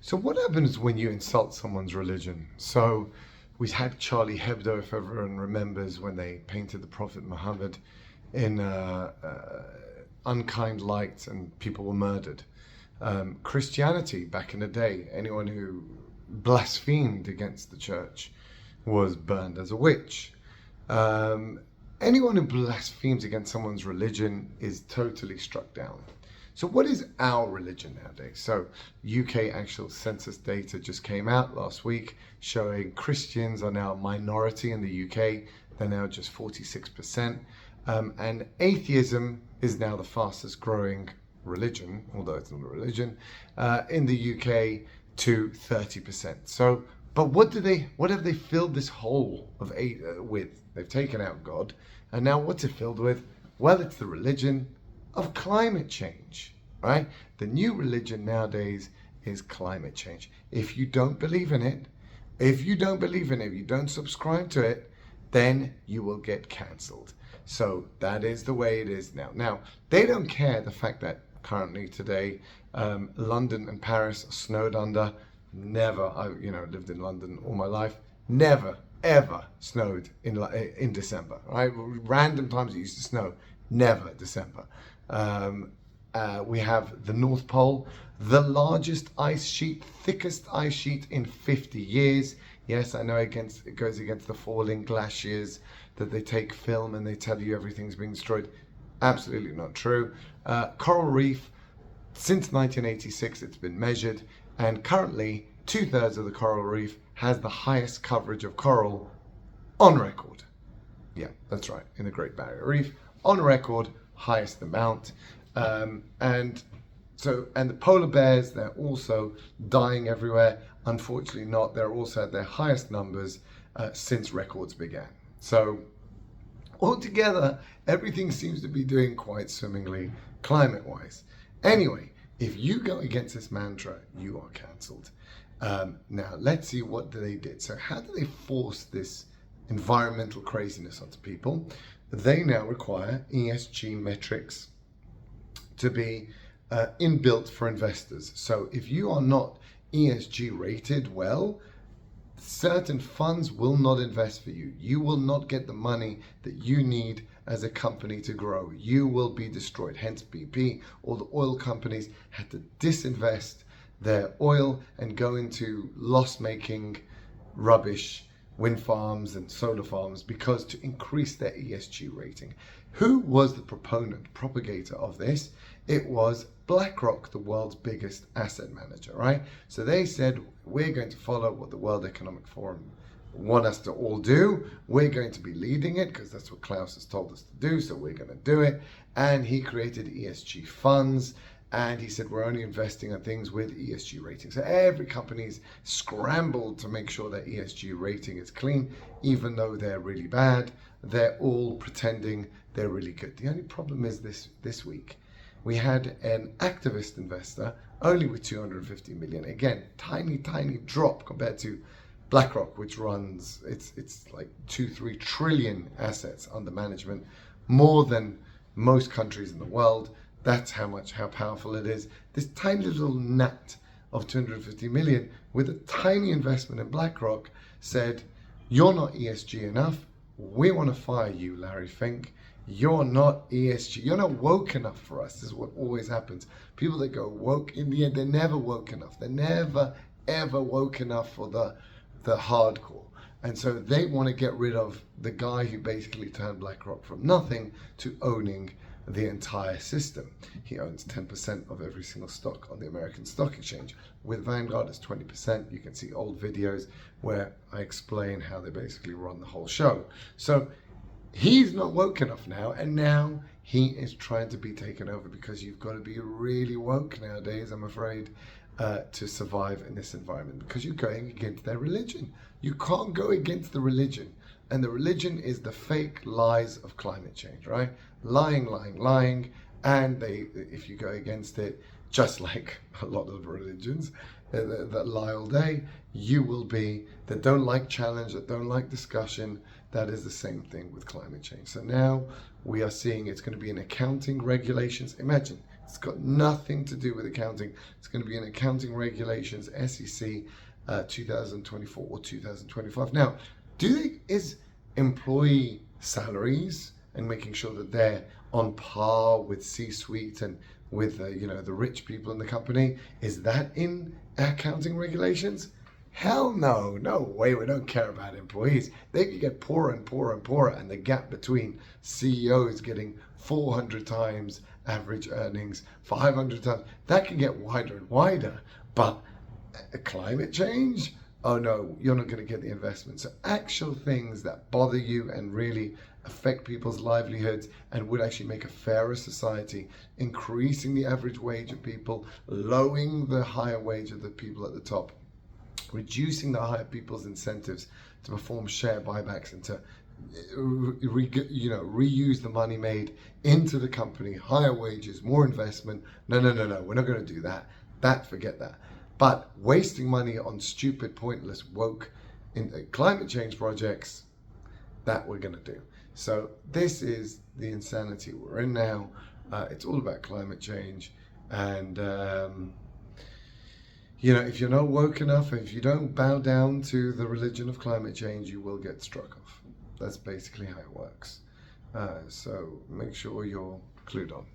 So what happens when you insult someone's religion? So we had Charlie Hebdo, if everyone remembers, when they painted the Prophet Muhammad in unkind light and people were murdered. Christianity, back in the day, anyone who blasphemed against the church was burned as a witch. Um, Anyone who blasphemes against someone's religion is totally struck down. So what is our religion nowadays? So UK actual census data just came out last week showing Christians are now a minority in the UK. They're now just 46%. And atheism is now the fastest growing religion, although it's not a religion, in the UK to 30%. So, but what have they filled this hole of with? They've taken out God, and now what's it filled with? Well, it's the religion of climate change, right? The new religion nowadays is climate change. If you don't believe in it, if you don't subscribe to it, then you will get cancelled. So that is the way it is now. Now, they don't care the fact that currently today, London and Paris are snowed under. Never, I lived in London all my life. Never, ever snowed in December, right? Random times it used to snow. Never December. We have the North Pole, the largest ice sheet, thickest ice sheet in 50 years. Yes, I know it goes against the falling glaciers that they take film and they tell you everything's being destroyed. Absolutely not true. Coral reef, since 1986 it's been measured, and currently 2/3 of the coral reef has the highest coverage of coral on record. Yeah, that's right, in the Great Barrier Reef, on record, highest amount. And the polar bears, they're also dying everywhere. Unfortunately not, they're also at their highest numbers since records began. So altogether, everything seems to be doing quite swimmingly climate-wise. Anyway, if you go against this mantra, you are cancelled. Now, let's see what they did. So how do they force this environmental craziness onto people? They now require ESG metrics to be inbuilt for investors. So if you are not ESG rated well, certain funds will not invest for you. You will not get the money that you need as a company to grow. You will be destroyed. Hence BP, all the oil companies had to disinvest their oil and go into loss-making rubbish, wind farms and solar farms, because to increase their ESG rating. Who was the propagator of this? It was BlackRock, the world's biggest asset manager, right? So they said, we're going to follow what the World Economic Forum want us to all do. We're going to be leading it because that's what Klaus has told us to do, so we're going to do it. And he created ESG funds, and he said we're only investing in things with ESG ratings. So every company's scrambled to make sure their ESG rating is clean, even though they're really bad. They're all pretending they're really good. The only problem is this week we had an activist investor only with 250 million. Again, tiny drop compared to BlackRock, which runs it's like 2-3 trillion assets under management, more than most countries in the world. That's how powerful it is. This tiny little gnat of 250 million with a tiny investment in BlackRock said, you're not ESG enough. We want to fire you, Larry Fink. You're not ESG. You're not woke enough for us. This is what always happens. People that go woke, in the end, they're never woke enough. They're never, ever woke enough for the hardcore. And so they want to get rid of the guy who basically turned BlackRock from nothing to owning the entire system. He owns 10% of every single stock on the American Stock Exchange. With Vanguard, it's 20%. You can see old videos where I explain how they basically run the whole show. So he's not woke enough now, and now he is trying to be taken over, because you've got to be really woke nowadays, I'm afraid, to survive in this environment, because you're going against their religion. You can't go against the religion. And the religion is the fake lies of climate change, right? Lying. And if you go against it, just like a lot of religions that lie all day, you will be, that don't like challenge, that don't like discussion. That is the same thing with climate change. So now we are seeing it's going to be in accounting regulations. Imagine, It's got nothing to do with accounting. It's going to be in accounting regulations, SEC 2024 or 2025. Now, is employee salaries and making sure that they're on par with C-suite and with the rich people in the company, is that in accounting regulations? Hell no, no way. We don't care about employees. They can get poorer and poorer and poorer, and the gap between CEOs getting 400 times average earnings, 500 times, that can get wider and wider. But climate change? Oh no, you're not going to get the investment. So actual things that bother you and really affect people's livelihoods and would actually make a fairer society, increasing the average wage of people, lowering the higher wage of the people at the top, reducing the higher people's incentives to perform share buybacks and to reuse the money made into the company, higher wages, more investment. No, we're not going to do that. Forget that. But wasting money on stupid, pointless, woke climate change projects, that we're going to do. So this is the insanity we're in now. It's all about climate change. And if you're not woke enough, if you don't bow down to the religion of climate change, you will get struck off. That's basically how it works. So make sure you're clued on.